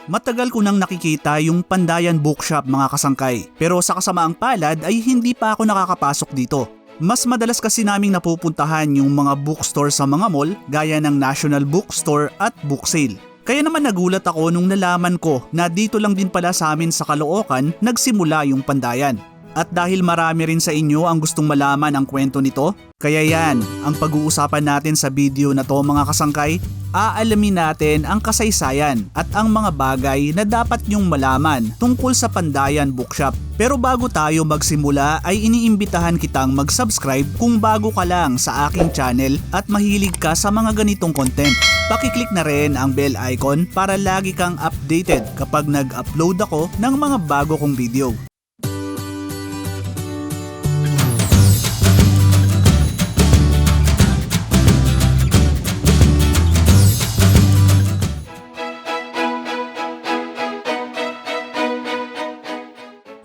Matagal ko nang nakikita yung Pandayan Bookshop mga kasangkay, pero sa kasamaang palad ay hindi pa ako nakakapasok dito. Mas madalas kasi naming napupuntahan yung mga bookstore sa mga mall gaya ng National Bookstore at Book Sale. Kaya naman nagulat ako nung nalaman ko na dito lang din pala sa amin sa Caloocan nagsimula yung Pandayan. At dahil marami rin sa inyo ang gustong malaman ang kwento nito, kaya yan ang pag-uusapan natin sa video na to mga kasangkay. Aalamin natin ang kasaysayan at ang mga bagay na dapat nyong malaman tungkol sa Pandayan Bookshop. Pero bago tayo magsimula ay iniimbitahan kitang mag-subscribe kung bago ka lang sa aking channel at mahilig ka sa mga ganitong content. Pakiclick na rin ang bell icon para lagi kang updated kapag nag-upload ako ng mga bago kong video.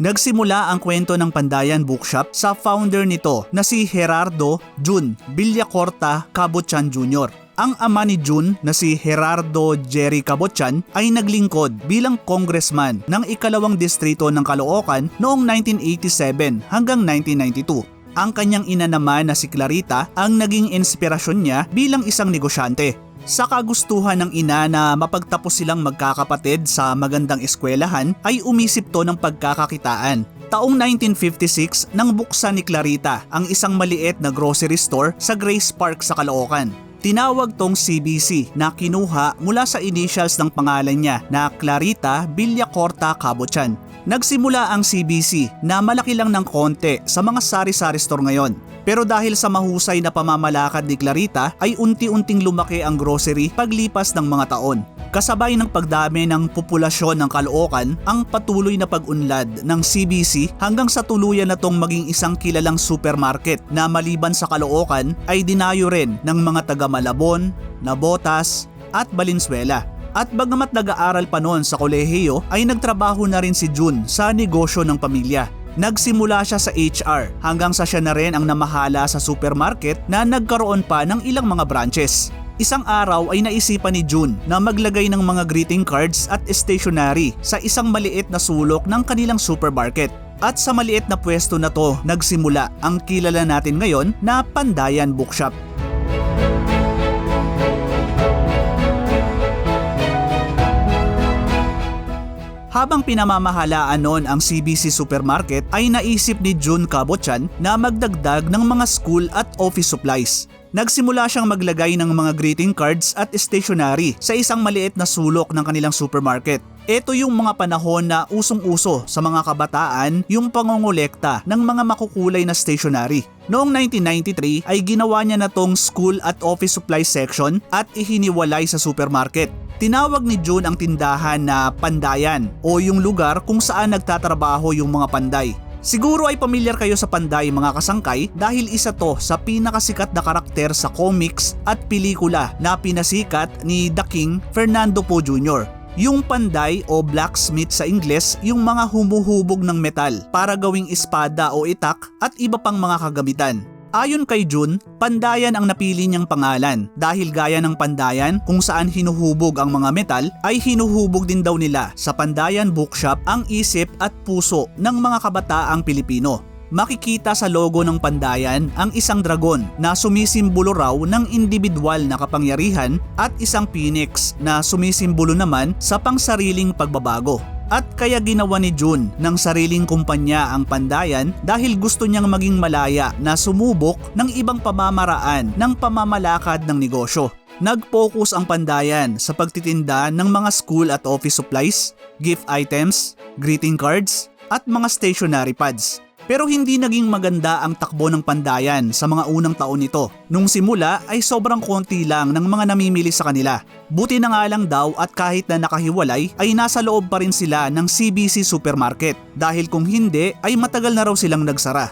Nagsimula ang kwento ng Pandayan Bookshop sa founder nito na si Gerardo Jun Villacorta Cabotyan Jr. Ang ama ni Jun na si Gerardo Jerry Cabotyan ay naglingkod bilang congressman ng ikalawang distrito ng Caloocan noong 1987 hanggang 1992. Ang kanyang ina naman na si Clarita ang naging inspirasyon niya bilang isang negosyante. Sa kagustuhan ng ina na mapagtapos silang magkakapatid sa magandang eskwelahan ay umisip to ng pagkakakitaan. Taong 1956 nang buksan ni Clarita ang isang maliit na grocery store sa Grace Park sa Caloocan. Tinawag tong CBC na kinuha mula sa initials ng pangalan niya na Clarita Villacorta Cabotyan. Nagsimula ang CBC na malaki lang ng konti sa mga sari-sari store ngayon. Pero dahil sa mahusay na pamamalakad ni Clarita ay unti-unting lumaki ang grocery paglipas ng mga taon. Kasabay ng pagdami ng populasyon ng Caloocan ang patuloy na pag-unlad ng CBC hanggang sa tuluyan na tong maging isang kilalang supermarket na maliban sa Caloocan ay dinayo rin ng mga taga Malabon, Navotas at Valenzuela. At bagamat nag-aaral pa noon sa kolehiyo ay nagtrabaho na rin si Jun sa negosyo ng pamilya. Nagsimula siya sa HR hanggang sa siya na rin ang namahala sa supermarket na nagkaroon pa ng ilang mga branches. Isang araw ay naisipan ni Jun na maglagay ng mga greeting cards at stationery sa isang maliit na sulok ng kanilang supermarket. At sa maliit na pwesto na to nagsimula ang kilala natin ngayon na Pandayan Bookshop. Habang pinamamahalaan noon ang CBC Supermarket ay naisip ni Jun Cabotyan na magdagdag ng mga school at office supplies. Nagsimula siyang maglagay ng mga greeting cards at stationery sa isang maliit na sulok ng kanilang supermarket. Ito yung mga panahon na usong-uso sa mga kabataan yung pangongolekta ng mga makukulay na stationery. Noong 1993 ay ginawa niya na tong school at office supply section at ihiniwalay sa supermarket. Tinawag ni Jun ang tindahan na Pandayan o yung lugar kung saan nagtatrabaho yung mga panday. Siguro ay pamilyar kayo sa Panday mga kasangkay dahil isa to sa pinakasikat na karakter sa comics at pelikula na pinasikat ni The King Fernando Poe Jr. Yung Panday o blacksmith sa Ingles yung mga humuhubog ng metal para gawing espada o itak at iba pang mga kagamitan. Ayon kay Jun, Pandayan ang napili niyang pangalan dahil gaya ng Pandayan kung saan hinuhubog ang mga metal ay hinuhubog din daw nila sa Pandayan Bookshop ang isip at puso ng mga kabataang Pilipino. Makikita sa logo ng Pandayan ang isang dragon na sumisimbolo raw ng individual na kapangyarihan at isang phoenix na sumisimbolo naman sa pangsariling pagbabago. At kaya ginawa ni Jun ng sariling kumpanya ang Pandayan dahil gusto niyang maging malaya na sumubok ng ibang pamamaraan ng pamamalakad ng negosyo. Nag-focus ang Pandayan sa pagtitinda ng mga school at office supplies, gift items, greeting cards at mga stationery pads. Pero hindi naging maganda ang takbo ng Pandayan sa mga unang taon nito. Nung simula ay sobrang konti lang ng mga namimili sa kanila. Buti na nga lang daw at kahit na nakahiwalay ay nasa loob pa rin sila ng CBC Supermarket dahil kung hindi ay matagal na raw silang nagsara.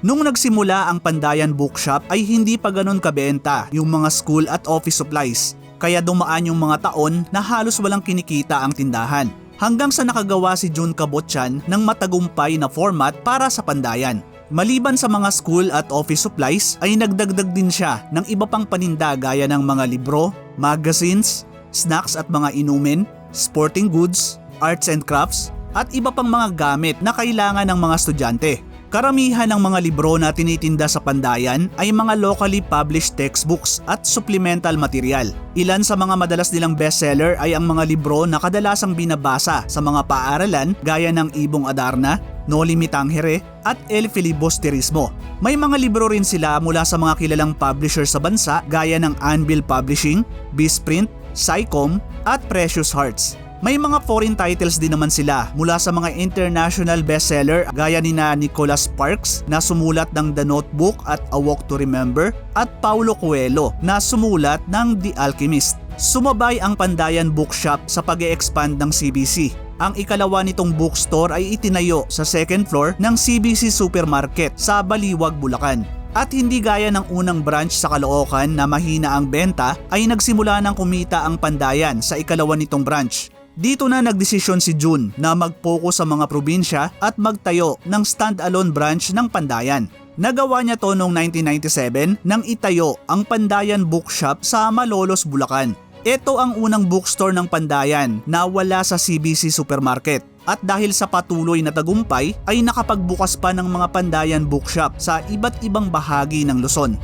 Nung nagsimula ang Pandayan Bookshop ay hindi pa ganun kabenta yung mga school at office supplies. Kaya dumaan yung mga taon na halos walang kinikita ang tindahan. Hanggang sa nakagawa si Jun Cabotyan ng matagumpay na format para sa Pandayan. Maliban sa mga school at office supplies ay nagdagdag din siya ng iba pang paninda gaya ng mga libro, magazines, snacks at mga inumin, sporting goods, arts and crafts at iba pang mga gamit na kailangan ng mga estudyante. Karamihan ng mga libro na tinitinda sa Pandayan ay mga locally published textbooks at supplemental material. Ilan sa mga madalas nilang bestseller ay ang mga libro na kadalasang binabasa sa mga paaralan gaya ng Ibong Adarna, Noli Me Tangere at El Filibusterismo. May mga libro rin sila mula sa mga kilalang publisher sa bansa gaya ng Anvil Publishing, Bizprint, Sycom at Precious Hearts. May mga foreign titles din naman sila mula sa mga international bestseller gaya ni Nicholas Sparks na sumulat ng The Notebook at A Walk to Remember at Paulo Coelho na sumulat ng The Alchemist. Sumabay ang Pandayan Bookshop sa pag-e-expand ng CBC. Ang ikalawa nitong bookstore ay itinayo sa second floor ng CBC Supermarket sa Baliwag, Bulacan. At hindi gaya ng unang branch sa Caloocan na mahina ang benta ay nagsimula ng kumita ang Pandayan sa ikalawa nitong branch. Dito na nagdesisyon si June na mag-focus sa mga probinsya at magtayo ng stand-alone branch ng Pandayan. Nagawa niya to noong 1997 nang itayo ang Pandayan Bookshop sa Malolos, Bulacan. Ito ang unang bookstore ng Pandayan na wala sa CBC Supermarket. At dahil sa patuloy na tagumpay ay nakapagbukas pa ng mga Pandayan Bookshop sa iba't ibang bahagi ng Luzon.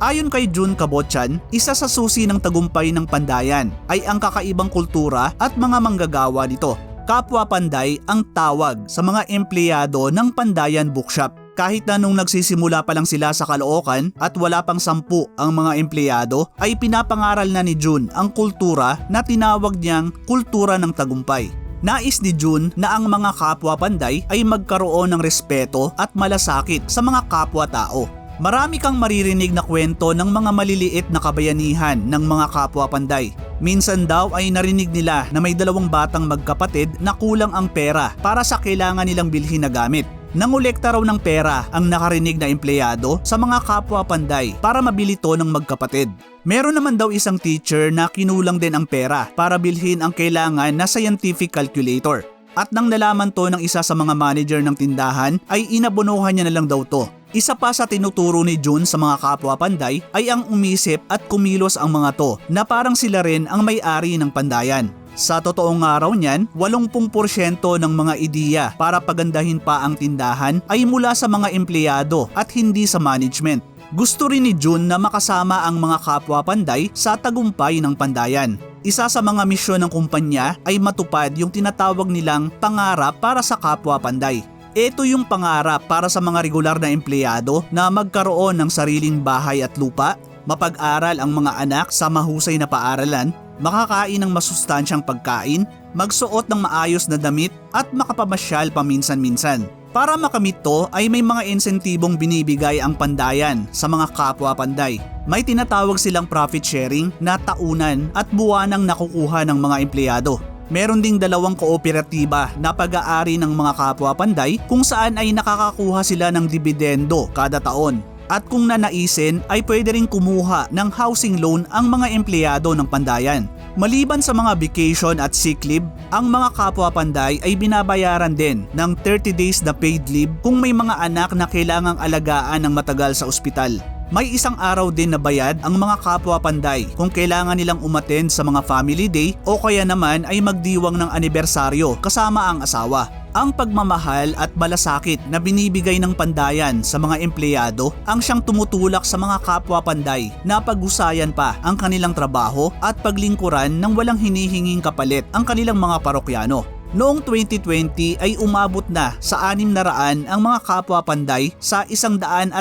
Ayon kay June Cabotyan, isa sa susi ng tagumpay ng Pandayan ay ang kakaibang kultura at mga manggagawa nito. Kapwa Panday ang tawag sa mga empleyado ng Pandayan Bookshop. Kahit na nung nagsisimula pa lang sila sa Caloocan at wala pang 10 ang mga empleyado, ay pinapangaral na ni June ang kultura na tinawag niyang kultura ng tagumpay. Nais ni June na ang mga kapwa Panday ay magkaroon ng respeto at malasakit sa mga kapwa-tao. Marami kang maririnig na kwento ng mga maliliit na kabayanihan ng mga kapwa Panday. Minsan daw ay narinig nila na may 2 batang magkapatid na kulang ang pera para sa kailangan nilang bilhin na gamit. Nangolekta raw ng pera ang nakarinig na empleyado sa mga kapwa Panday para mabili to ng magkapatid. Meron naman daw isang teacher na kinulang din ang pera para bilhin ang kailangan na scientific calculator. At nang nalaman to ng isa sa mga manager ng tindahan ay inabonohan niya na lang daw to. Isa pa sa tinuturo ni June sa mga kapwa Panday ay ang umisip at kumilos ang mga to na parang sila rin ang may-ari ng Pandayan. Sa totoong araw niyan, 80% ng mga ideya para pagandahin pa ang tindahan ay mula sa mga empleyado at hindi sa management. Gusto rin ni June na makasama ang mga kapwa Panday sa tagumpay ng Pandayan. Isa sa mga misyon ng kumpanya ay matupad yung tinatawag nilang pangarap para sa kapwa Panday. Ito yung pangarap para sa mga regular na empleyado na magkaroon ng sariling bahay at lupa, mapag-aral ang mga anak sa mahusay na paaralan, makakain ng masustansyang pagkain, magsuot ng maayos na damit at makapamasyal paminsan-minsan. Para makamit to ay may mga insentibong binibigay ang Pandayan sa mga kapwa Panday. May tinatawag silang profit sharing na taunan at buwanang nakukuha ng mga empleyado. Meron ding 2 kooperatiba na pag-aari ng mga kapwa Panday kung saan ay nakakakuha sila ng dibidendo kada taon. At kung nanaisin ay pwede ring kumuha ng housing loan ang mga empleyado ng Pandayan. Maliban sa mga vacation at sick leave, ang mga kapwa Panday ay binabayaran din ng 30 days na paid leave kung may mga anak na kailangang alagaan ng matagal sa ospital. May 1 araw din na bayad ang mga kapwa Panday kung kailangan nilang umattend sa mga family day o kaya naman ay magdiwang ng anibersaryo kasama ang asawa. Ang pagmamahal at malasakit na binibigay ng Pandayan sa mga empleyado ang siyang tumutulak sa mga kapwa Panday na paghusayan pa ang kanilang trabaho at paglingkuran ng walang hinihinging kapalit ang kanilang mga parokyano. Noong 2020 ay umabot na sa 600 ang mga kapwa Panday sa 134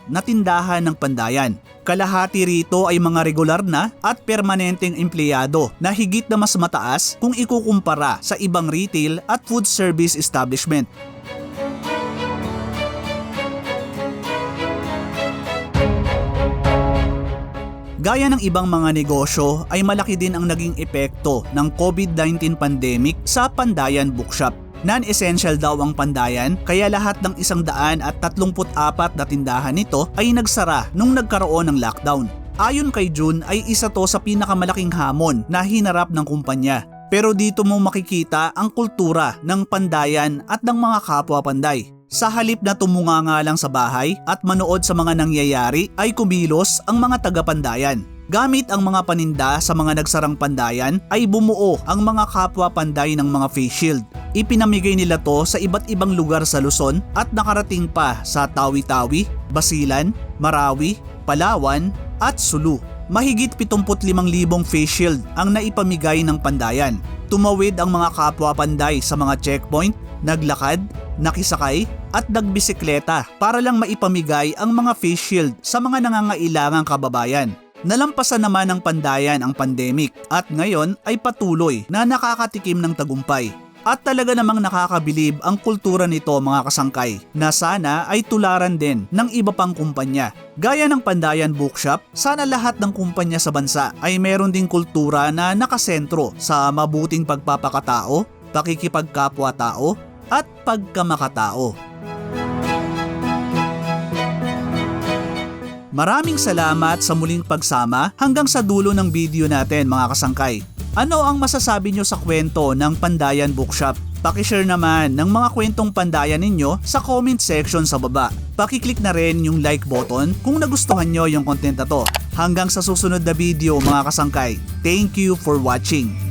na tindahan ng Pandayan. Kalahati rito ay mga regular na at permanenteng empleyado na higit na mas mataas kung ikukumpara sa ibang retail at food service establishment. Gaya ng ibang mga negosyo ay malaki din ang naging epekto ng COVID-19 pandemic sa Pandayan Bookshop. Non-essential daw ang Pandayan kaya lahat ng 134 na tindahan nito ay nagsara nung nagkaroon ng lockdown. Ayon kay Jun ay isa to sa pinakamalaking hamon na hinarap ng kumpanya. Pero dito mo makikita ang kultura ng pandayan at ng mga kapwa panday. Sa halip na tumunganga lang sa bahay at manood sa mga nangyayari ay kumilos ang mga taga-pandayan. Gamit ang mga paninda sa mga nagsarang pandayan ay bumuo ang mga kapwa panday ng mga face shield. Ipinamigay nila to sa iba't ibang lugar sa Luzon at nakarating pa sa Tawi-Tawi, Basilan, Marawi, Palawan at Sulu. Mahigit 75,000 face shield ang naipamigay ng pandayan. Tumawid ang mga kapwa panday sa mga checkpoint, naglakad, nakisakay at nagbisikleta para lang maipamigay ang mga face shield sa mga nangangailangang kababayan. Nalampasan naman ng pandayan ang pandemic at ngayon ay patuloy na nakakatikim ng tagumpay. At talaga namang nakakabilib ang kultura nito mga kasangkay na sana ay tularan din ng iba pang kumpanya. Gaya ng Pandayan Bookshop, sana lahat ng kumpanya sa bansa ay meron ding kultura na nakasentro sa mabuting pagpapakatao, pakikipagkapwa-tao at pagkamakatao. Maraming salamat sa muling pagsama hanggang sa dulo ng video natin mga kasangkay. Ano ang masasabi nyo sa kwento ng Pandayan Bookshop? Pakishare naman ng mga kwentong pandayan ninyo sa comment section sa baba. Pakiclick na rin yung like button kung nagustuhan nyo yung content na to. Hanggang sa susunod na video mga kasangkay. Thank you for watching.